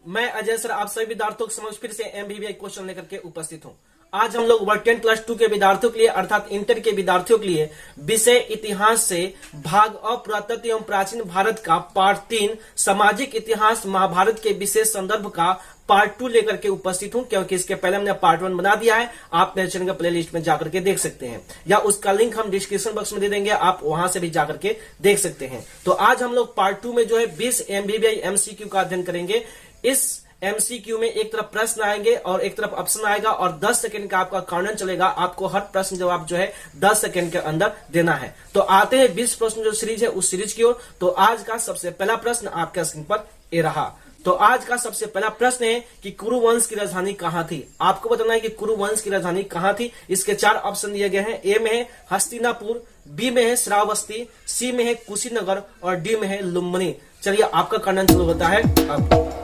मैं अजय सर आप सभी विद्यार्थियों के समक्ष फिर से एमबीबीआई क्वेश्चन लेकर के उपस्थित हूं। आज हम लोग वर्ग 10 प्लस 2 के विद्यार्थियों के लिए अर्थात इंटर के विद्यार्थियों के लिए विषय इतिहास से भाग अ पुरातत्व एवं प्राचीन भारत का पार्ट 3 सामाजिक इतिहास महाभारत के विशेष संदर्भ का पार्ट 2 लेकर के उपस्थित हूं, क्योंकि इसके पहले हमने पार्ट 1 बना दिया है। आप मेरे चैनल का प्ले लिस्ट में जाकर के देख सकते हैं या उसका लिंक हम डिस्क्रिप्शन बॉक्स में दे देंगे, आप वहां से भी जाकर के देख सकते हैं। तो आज हम लोग पार्ट 2 में जो है 20 एमबीबीआई एमसीक्यू का अध्ययन करेंगे। इस एमसीक्यू में एक तरफ प्रश्न आएंगे और एक तरफ ऑप्शन आएगा और 10 सेकंड का आपका काउंटडाउन चलेगा। आपको हर प्रश्न जवाब जो है 10 सेकंड के अंदर देना है। तो आते हैं 20 प्रश्न जो सीरीज है उस सीरीज की ओर। तो आज का सबसे पहला प्रश्न आपके स्क्रीन पर ये रहा। तो आज का सबसे पहला प्रश्न है कि कुरु वंश की राजधानी कहां थी। आपको बताना है कि कुरु वंश की राजधानी कहां थी। इसके 4 ऑप्शन दिए गए हैं। ए में है हस्तिनापुर, बी में है श्रावस्ती, सी में है कुशीनगर और डी में है लुम्बिनी। चलिए आपका काउंटडाउन शुरू होता है अब।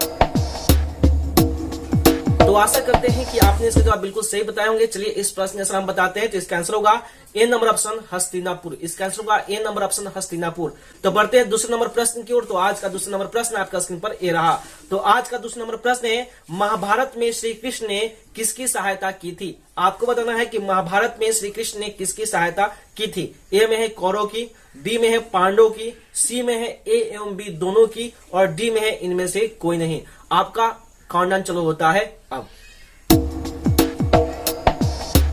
तो आशा करते हैं कि आपने इसके जवाब बिल्कुल सही बताए होंगे। चलिए इस प्रश्न का आंसर हम बताते हैं। तो इसका आंसर होगा ए नंबर ऑप्शन हस्तिनापुर। इसका आंसर होगा ए नंबर ऑप्शन हस्तिनापुर। तो बढ़ते हैं दूसरे नंबर प्रश्न की ओर। तो आज का दूसरा नंबर प्रश्न आपका स्क्रीन पर ए रहा। तो आज का दूसरा नंबर प्रश्न है महाभारत में श्री कृष्ण ने किसकी सहायता की थी। आपको बताना है कि महाभारत में श्री कृष्ण ने किसकी सहायता की थी। ए में है कौरव की, बी में है पांडवों की, सी में है ए एवं बी दोनों की और डी में है इनमें से कोई नहीं। आपका काउंटडाउन चलो होता है अब।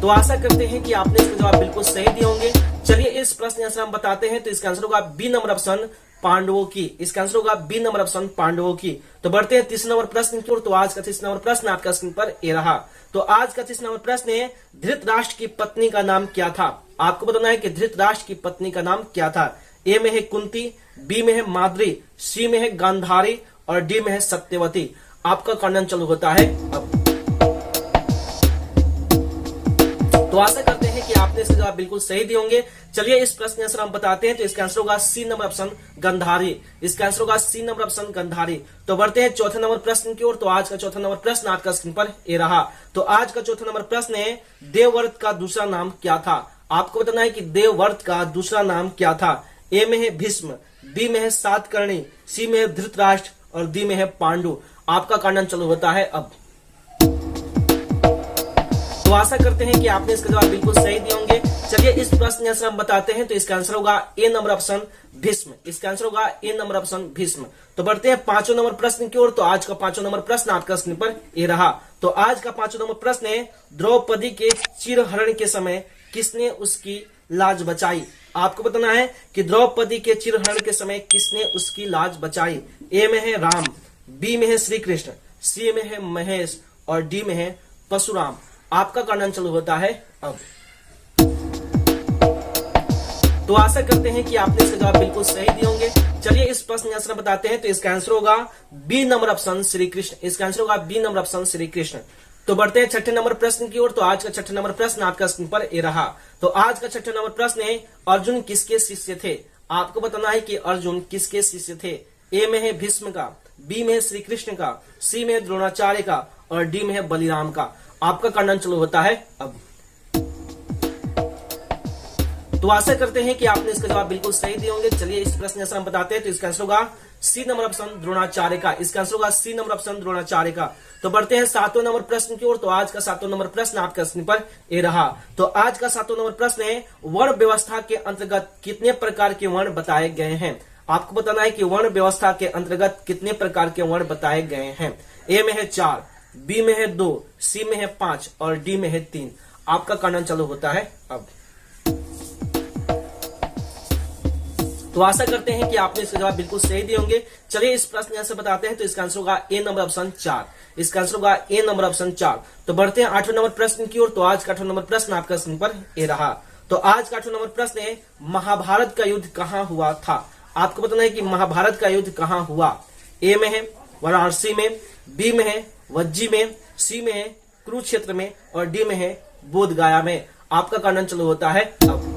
तो आशा करते हैं कि आपने इसके जवाब बिल्कुल सही दिए होंगे। चलिए इस प्रश्न आंसर हम बताते हैं। तो इसका आंसर होगा बी नंबर ऑप्शन पांडवों की। इसका आंसर होगा बी नंबर ऑप्शन पांडवों की। तो बढ़ते हैं तीसरे नंबर प्रश्न की ओर। तो आज का तीसरा नंबर प्रश्न आपका स्क्रीन पर ये रहा। तो आज का तीसरा नंबर प्रश्न है धृतराष्ट्र की पत्नी का नाम क्या था। आपको बताना है कि धृतराष्ट्र की पत्नी का नाम क्या था। ए में है कुंती, बी में है माद्री, सी में है गांधारी और डी में है सत्यवती। आपका काउंटडाउन चालू होता है अब। तो आशा करते हैं कि आपने इसके जवाब बिल्कुल सही दिए होंगे। चलिए इस प्रश्न का आंसर हम बताते हैं। तो इसका आंसर होगा सी नंबर ऑप्शन गांधारी। इसका आंसर होगा सी नंबर ऑप्शन गांधारी। तो बढ़ते हैं चौथे नंबर प्रश्न की ओर। तो आज का चौथा नंबर प्रश्न आपका स्क्रीन पर ये रहा। तो आज का चौथा नंबर प्रश्न है देवव्रत का दूसरा नाम क्या था। आपको बताना है कि देवव्रत का दूसरा नाम क्या था। ए में है भीष्म, बी में है सातकर्णी, सी में है धृतराष्ट्र और डी में है पांडु। आपका काउंटडाउन चालू होता है अब। तो आशा करते हैं कि आपने इसका जवाब बिल्कुल सही दिए होंगे। चलिए इस प्रश्न का आंसर हम बताते हैं। तो इसका आंसर होगा ए नंबर ऑप्शन भीष्म। इसका आंसर होगा ए नंबर ऑप्शन भीष्म। तो बढ़ते हैं पांचों नंबर प्रश्न की ओर। तो आज का पांचों नंबर प्रश्न आपका स्क्रीन पर ये रहा। तो आज का पांचों नंबर प्रश्न है द्रौपदी के चिरहरण के समय किसने उसकी लाज बचाई। आपको बताना है कि द्रौपदी के चिरहरण के समय किसने उसकी लाज बचाई। ए में है राम, बी में है श्री कृष्ण, सी में है महेश और डी में है परशुराम। आपका काउंटडाउन चालू होता है अब। तो आशा करते हैं कि आपने इसका जवाब बिल्कुल सही दिए होंगे। चलिए इस प्रश्न का आंसर बताते हैं। तो इसका आंसर होगा B number option Shri Krishna. इसका आंसर होगा B number option Shri Krishna. तो बढ़ते हैं छठे नंबर प्रश्न की ओर। तो आज का छठे नंबर प्रश्न आपका स्क्रीन पर ये रहा। तो आज का छठे नंबर प्रश्न है अर्जुन किसके शिष्य थे। आपको बताना है कि अर्जुन किसके शिष्य थे। ए में है भीष्म का, बी में है श्री कृष्ण का, सी में है द्रोणाचार्य का और डी में है बलिराम का। आपका काउंटडाउन चालू होता है अब। तो आशा करते हैं कि आपने इसका जवाब बिल्कुल सही दिए होंगे। चलिए इस प्रश्न का हम बताते हैं। तो इसका आंसर होगा सी नंबर ऑप्शन द्रोणाचार्य का। इसका आंसर होगा सी नंबर ऑप्शन द्रोणाचार्य का। तो बढ़ते हैं सातवें नंबर प्रश्न की ओर। तो आज का सातवां नंबर प्रश्न आपका स्क्रीन पर ये रहा। तो आज का सातवां नंबर प्रश्न है वर्ण व्यवस्था के अंतर्गत कितने प्रकार के वर्ण बताए गए हैं। आपको बताना है कि वर्ण व्यवस्था के अंतर्गत कितने प्रकार के वर्ण बताए गए हैं। ए में है 4, बी में है 2, सी में है 5 और डी में है 3। आपका काउंटडाउन चालू होता है अब। तो आशा करते हैं कि आपने इसका जवाब बिल्कुल सही दिए होंगे। चलिए इस प्रश्न का आंसर बताते हैं। तो इसका आंसर होगा ए नंबर ऑप्शन 4। इसका आंसर होगा ए नंबर ऑप्शन 4। तो बढ़ते हैं आठवें नंबर प्रश्न की ओर। तो आज का 8वां नंबर प्रश्न आपका स्क्रीन पर ये रहा। तो आज का 8वां नंबर प्रश्न है महाभारत का युद्ध कहां हुआ था। आपको बताना है कि महाभारत का युद्ध कहां हुआ। ए में है वाराणसी में, बी में है वज्जी में, सी में है कुरुक्षेत्र में और डी में है बोधगया में। आपका काउंटडाउन चालू होता है अब।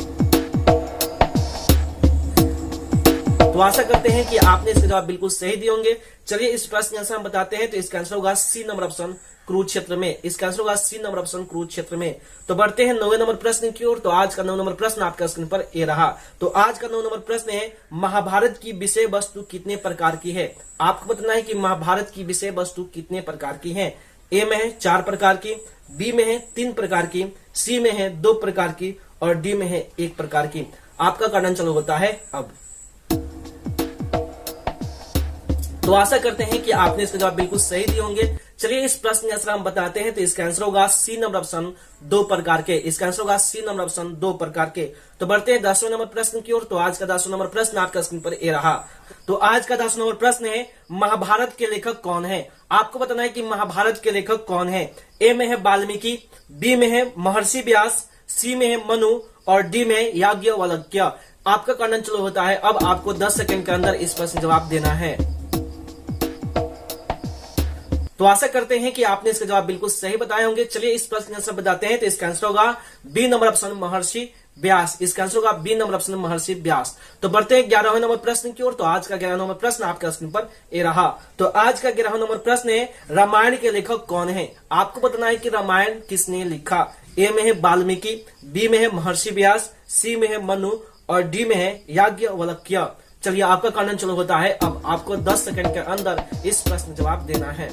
तो तो आशा करते हैं कि आपने इसके जवाब बिल्कुल सही दिए होंगे। चलिए इस प्रश्न आंसर हम बताते हैं। तो इसका आंसर होगा सी नंबर ऑप्शन कुरुक्षेत्र में। इसका आंसर होगा सी नंबर ऑप्शन कुरुक्षेत्र में। तो बढ़ते हैं 9वें नंबर प्रश्न की ओर। तो आज का 9 नंबर प्रश्न आपका स्क्रीन पर ये रहा। तो आज का 9 नंबर प्रश्न है, महाभारत की विषय वस्तु कितने प्रकार की है? आपको बताना है कि महाभारत की विषय वस्तु कितने प्रकार की है। ए में है 4 प्रकार की, बी में है 3 प्रकार की, सी में है 2 प्रकार की और डी में है 1 प्रकार की। आपका कारण चालू होता है अब। तो आशा करते हैं कि आपने इसका जवाब बिल्कुल सही दिए होंगे। चलिए इस प्रश्न का आंसर हम बताते हैं। तो इसका आंसर होगा सी नंबर ऑप्शन 2 प्रकार के। इसका आंसर होगा सी नंबर ऑप्शन 2 प्रकार के। तो बढ़ते हैं 10वें नंबर प्रश्न की ओर। तो आज का 10वां नंबर प्रश्न आपका स्क्रीन पर ये रहा। तो आज का 10वां नंबर प्रश्न है, महाभारत के लेखक कौन है? आपको बताना है कि महाभारत के लेखक कौन है। ए में है वाल्मीकि, बी में है महर्षि व्यास, सी में है मनु और डी में है याज्ञवल्क्य। आपका कारण चालू होता है अब। आपको 10 सेकंड के अंदर इस प्रश्न जवाब देना है। तो आशा करते हैं कि आपने इसका जवाब बिल्कुल सही बताए होंगे। चलिए इस प्रश्न का आंसर बताते हैं। तो इसका आंसर होगा बी नंबर ऑप्शन महर्षि व्यास। इसका आंसर होगा बी नंबर ऑप्शन महर्षि व्यास। तो बढ़ते हैं 11वें नंबर प्रश्न की ओर। तो आज का 11वां नंबर प्रश्न आपका स्क्रीन पर ये रहा। तो आज का 11वां नंबर प्रश्न है, रामायण के लेखक कौन है? आपको बताना है कि रामायण किसने लिखा। ए में है वाल्मीकि, बी में है महर्षि व्यास, सी में है मनु और डी में है याज्ञवल्क्य। चलिए आपका कारण चालू होता है अब। आपको 10 सेकंड के अंदर इस प्रश्न जवाब देना है।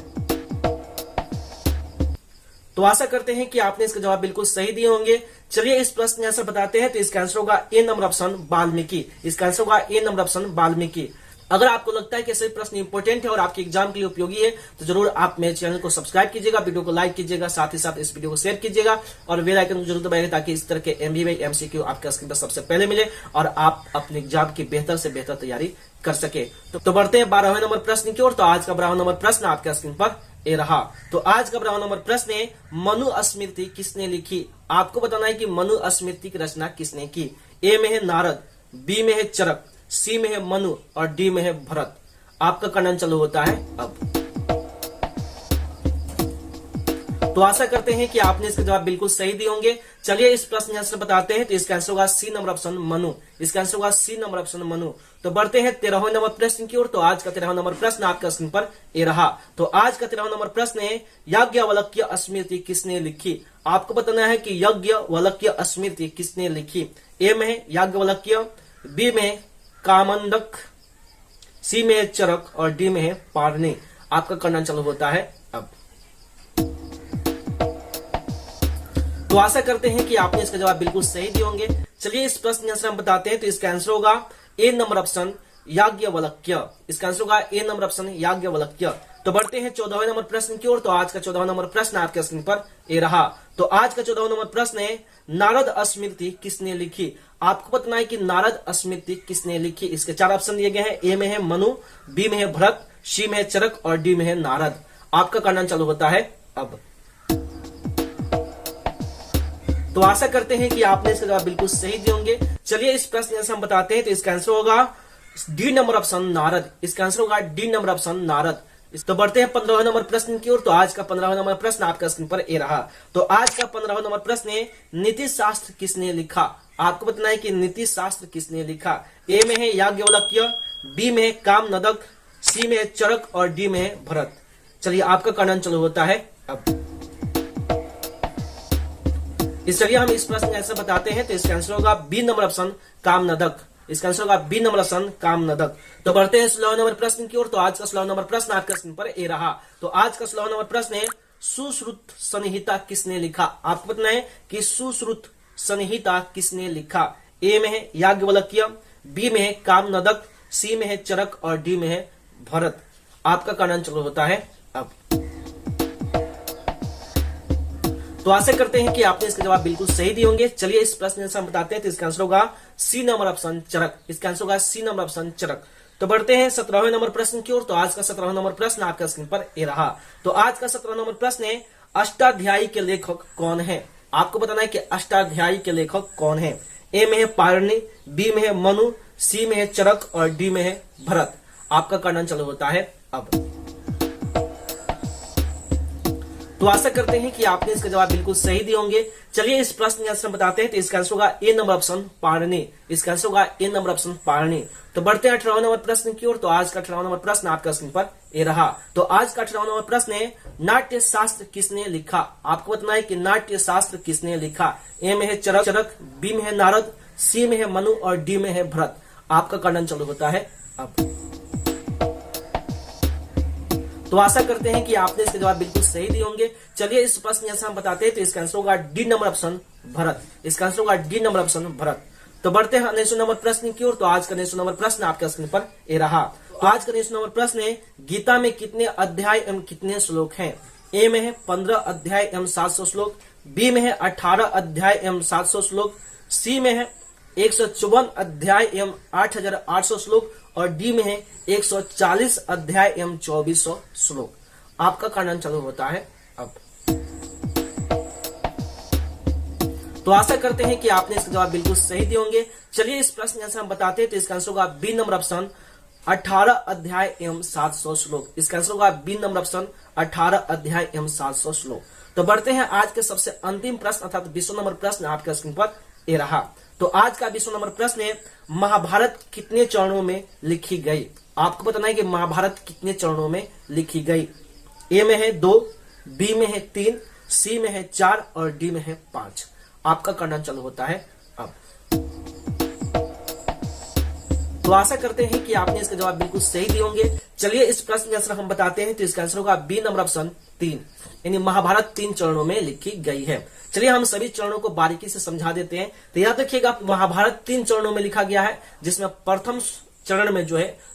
तो आशा करते हैं कि आपने इसका जवाब बिल्कुल सही दिए होंगे। चलिए इस प्रश्न का आंसर बताते हैं। तो इसका आंसर होगा ए नंबर ऑप्शन वाल्मीकि। इसका आंसर होगा ए नंबर ऑप्शन वाल्मीकि। अगर आपको लगता है कि सभी प्रश्न इंपॉर्टेंट है और आपके एग्जाम के लिए उपयोगी है तो जरूर आप मेरे चैनल को सब्सक्राइब कीजिएगा, वीडियो को लाइक कीजिएगा, साथ ही साथ इस वीडियो को शेयर कीजिएगा और बेल आइकन को जरूर दबाइएगा ताकि इस तरह के एमबीबी एमसीक्यू आपके स्क्रीन पर सबसे पहले मिले और आप अपने एग्जाम की बेहतर से बेहतर तैयारी कर सके। तो बढ़ते हैं 12वें नंबर प्रश्न की ओर। तो आज का 12वां नंबर प्रश्न आपके स्क्रीन पर ये रहा। तो आज का 12वां नंबर प्रश्न है, मनु स्मृति किसने लिखी? आपको बताना है कि मनु स्मृति की रचना किसने की। ए में है नारद, बी में है चरक, सी में है मनु और डी में है भरत। आपका कारण चालू होता है अब। तो आशा करते हैं कि आपने इसका जवाब बिल्कुल सही दिए होंगे। चलिए इस प्रश्न का आंसर बताते हैं। तो इसका आंसर होगा सी नंबर ऑप्शन मनु। इसका आंसर होगा सी नंबर ऑप्शन मनु। तो बढ़ते हैं 13वें नंबर प्रश्न की ओर। तो आज का 13वां नंबर प्रश्न आपका स्क्रीन पर ये रहा। तो आज का 13वां नंबर प्रश्न है, याज्ञवल्क्य स्मृति किसने लिखी? आपको बताना है कि याज्ञवल्क्य स्मृति किसने लिखी। ए में है याज्ञवल्क्य, बी में कामंडक, सी में है चरक और डी में है पारणी। आपका कारण चालू होता है अब। तो आशा करते हैं कि आपने इसका जवाब बिल्कुल सही दिए होंगे। चलिए इस प्रश्न का आंसर हम बताते हैं। तो इसका आंसर होगा ए नंबर ऑप्शन याज्ञवल्क्य। इसका आंसर होगा ए नंबर ऑप्शन याज्ञवल्क्य। तो बढ़ते हैं 14वें नंबर प्रश्न की ओर। तो आज का 14वां नंबर प्रश्न आपके स्क्रीन पर ये रहा। तो आज का 14वां नंबर प्रश्न है, नारद स्मृति किसने लिखी? आपको बताना है कि नारद स्मृति किसने लिखी। इसके 4 ऑप्शन दिए गए हैं। ए में है मनु, बी में है भरत, सी में है चरक और डी में है नारद। आपका कारण चालू होता है अब। तो आशा करते हैं कि आपने इसका जवाब बिल्कुल सही दिए होंगे। चलिए इस प्रश्न का हम बताते हैं। तो इसका आंसर होगा डी नंबर ऑप्शन नारद। इसका आंसर होगा डी नंबर ऑप्शन नारद। तो बढ़ते हैं 15वें नंबर प्रश्न की ओर। तो आज का 15वां नंबर प्रश्न आपका स्क्रीन पर ये रहा। तो आज का 15वां नंबर प्रश्न है, नीति शास्त्र किसने लिखा? आपको बताना है कि नीति शास्त्र किसने लिखा। ए में है याज्ञवल्क्य, बी में है कामनदक, सी में है चरक और डी में है भरत। चलिए आपका कारण चालू होता है अब। चलिए हम इस प्रश्न का आंसर बताते हैं। तो इसका आंसर होगा बी नंबर ऑप्शन कामनदक। इसका आंसर होगा बी नंबर ऑप्शन कामनदक। तो बढ़ते हैं 16वें नंबर प्रश्न की ओर। तो आज का 16वां नंबर प्रश्न आपके स्क्रीन पर ये रहा। तो आज का 16वां नंबर प्रश्न है, सुश्रुत संहिता किसने लिखा? आपको बताना है कि सुश्रुत संहिता किसने लिखा। ए में है याज्ञवल्क्य, बी में है कामनदक, सी में है चरक और डी में है भरत। आपका कारण चालू होता है अब। तो आशा करते हैं कि आपने इसका जवाब बिल्कुल सही दिए होंगे। चलिए इस प्रश्न से हम बताते हैं। तो इसका आंसर होगा सी नंबर ऑप्शन चरक। इसका आंसर होगा सी नंबर ऑप्शन चरक। तो बढ़ते हैं 17वें नंबर प्रश्न की ओर। तो आज का 17वां नंबर प्रश्न आपका स्क्रीन पर ये रहा। तो आज का 17वां नंबर प्रश्न है, अष्टाध्यायी के लेखक कौन है? आपको बताना है कि अष्टाध्यायी के लेखक कौन है। ए में है पारणी, बी में है मनु, सी में है चरक और डी में है भरत। आपका कारण चालू होता है अब। तो आशा करते हैं कि आपने इसका जवाब बिल्कुल सही दिए होंगे। चलिए इस प्रश्न का आंसर बताते हैं। तो इसका आंसर होगा ए नंबर ऑप्शन पारणी। इसका आंसर होगा ए नंबर ऑप्शन पारणी। तो बढ़ते हैं 18 नंबर प्रश्न की ओर। तो आज का 18 नंबर प्रश्न आपका स्क्रीन पर ये रहा। तो आज का 18 नंबर प्रश्न है, नाट्य शास्त्र किसने लिखा? आपको बताना है कि नाट्य शास्त्र किसने लिखा। ए में है चरक, बी में है नारद, सी में है मनु और डी में है भरत। आपका काउंटडाउन चालू होता है अब। तो आशा करते हैं कि आपने इसके जवाब बिल्कुल सही दिए होंगे। चलिए इस प्रश्न जैसा हम बताते हैं। तो इसका आंसर होगा डी नंबर ऑप्शन भरत। इसका आंसर होगा डी नंबर ऑप्शन भरत। तो बढ़ते हैं 19 नंबर प्रश्न की ओर। तो आज का 19 नंबर प्रश्न आपके स्क्रीन पर ये रहा। तो आज का 19 नंबर प्रश्न है, गीता में कितने अध्याय एवं कितने श्लोक हैं? ए में है 15 अध्याय एवं 700 श्लोक, बी में है 18 अध्याय एवं 700 श्लोक, सी में है 154 अध्याय एवं 8800 श्लोक और डी में है 140 अध्याय एवं 2400 श्लोक। आपका काउंटडाउन चालू होता है अब। तो आशा करते हैं कि आपने इसका जवाब बिल्कुल सही दिए होंगे। चलिए इस प्रश्न का आंसर हम बताते हैं। तो इसका आंसर होगा बी नंबर ऑप्शन 18 अध्याय एवं 700 श्लोक। इसका आंसर होगा बी नंबर ऑप्शन 18 अध्याय एवं 700 श्लोक। तो बढ़ते हैं आज के सबसे अंतिम प्रश्न अर्थात 20 नंबर प्रश्न आपके स्क्रीन पर ये रहा। तो आज का 20 नंबर प्रश्न है, महाभारत कितने चरणों में लिखी गई? आपको बताना है कि महाभारत कितने चरणों में लिखी गई। ए में है 2, बी में है 3, सी में है 4 और डी में है 5। आपका काउंटडाउन चालू होता है अब। तो आशा करते हैं कि आपने इसका जवाब बिल्कुल सही दिए होंगे। चलिए इस प्रश्न का आंसर हम बताते हैं। तो इसका आंसर होगा बी नंबर ऑप्शन 3, यानी महाभारत 3 चरणों में लिखी गई है। चलिए हम सभी चरणों को बारीकी से समझा देते हैं। तो याद रखिएगा, महाभारत 3 चरणों में लिखा गया है, जिसमें प्रथम चरण में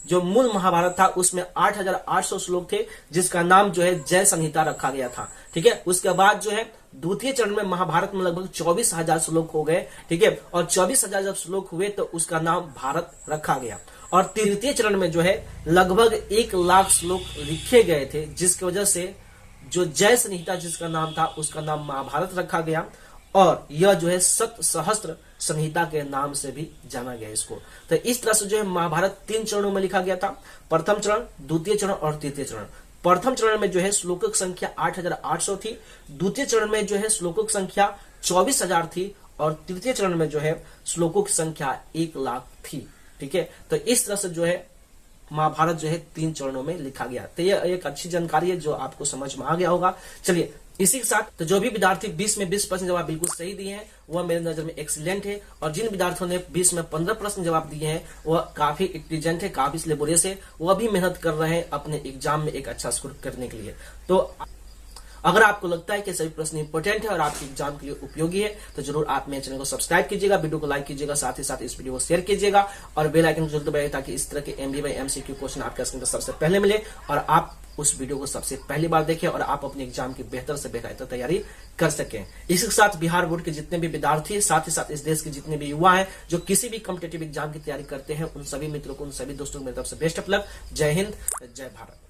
जो मूल महाभारत था उसमें 8800 श्लोक थे, जिसका नाम जय संहिता रखा गया था। ठीक है। उसके बाद द्वितीय चरण में महाभारत में लगभग 24,000 श्लोक हो गए। ठीक है। और 24,000 जब श्लोक हुए तो उसका नाम भारत रखा गया। और तृतीय चरण में लगभग 1 लाख श्लोक लिखे गए थे, जिसकी वजह से जो जय संहिता जिसका नाम था उसका नाम महाभारत रखा गया। और यह सत सहस्त्र संहिता के नाम से भी जाना गया इसको। तो इस तरह से महाभारत 3 चरणों में लिखा गया था। प्रथम चरण, द्वितीय चरण और तृतीय चरण। प्रथम चरण में श्लोकों की संख्या 8800 थी। द्वितीय चरण में श्लोकों की संख्या 24,000 थी और तृतीय चरण में श्लोकों की संख्या 1 लाख थी। ठीक है। तो इस तरह से महाभारत 3 चरणों में लिखा गया। तो यह एक अच्छी जानकारी है जो आपको समझ में आ गया होगा। चलिए इसी के साथ तो जो भी विद्यार्थी 20 में 20 प्रश्न जवाब बिल्कुल सही दिए हैं वह मेरे नजर में एक्सीलेंट है। और जिन विद्यार्थियों ने 20 में 15 प्रश्न जवाब दिए हैं वह काफी इंटेलिजेंट है, काफी लेबोरियस है, वह भी मेहनत कर रहे हैं अपने एग्जाम में एक अच्छा स्कोर करने के लिए। तो अगर आपको लगता है कि सभी प्रश्न इंपॉर्टेंट है और आपके एग्जाम के लिए उपयोगी है तो जरूर आप मेरे चैनल को सब्सक्राइब कीजिएगा, वीडियो को लाइक कीजिएगा, साथ ही साथ इस वीडियो को शेयर कीजिएगा और बेल आइकन को जरूर दबाइए ताकि इस तरह के MBA MCQ क्वेश्चन आपके स्क्रीन पर सबसे पहले मिले और आप उस वीडियो को सबसे पहली बार देखें और आप अपने एग्जाम की बेहतर से बेहतर तैयारी कर सकें। इसी के साथ बिहार बोर्ड के जितने भी विद्यार्थी, साथ ही साथ इस देश के जितने भी युवा हैं जो किसी भी कॉम्पिटिटिव एग्जाम की तैयारी करते हैं, उन सभी मित्रों को, उन सभी दोस्तों को मेरी तरफ से बेस्ट ऑफ लक। जय हिंद, जय भारत।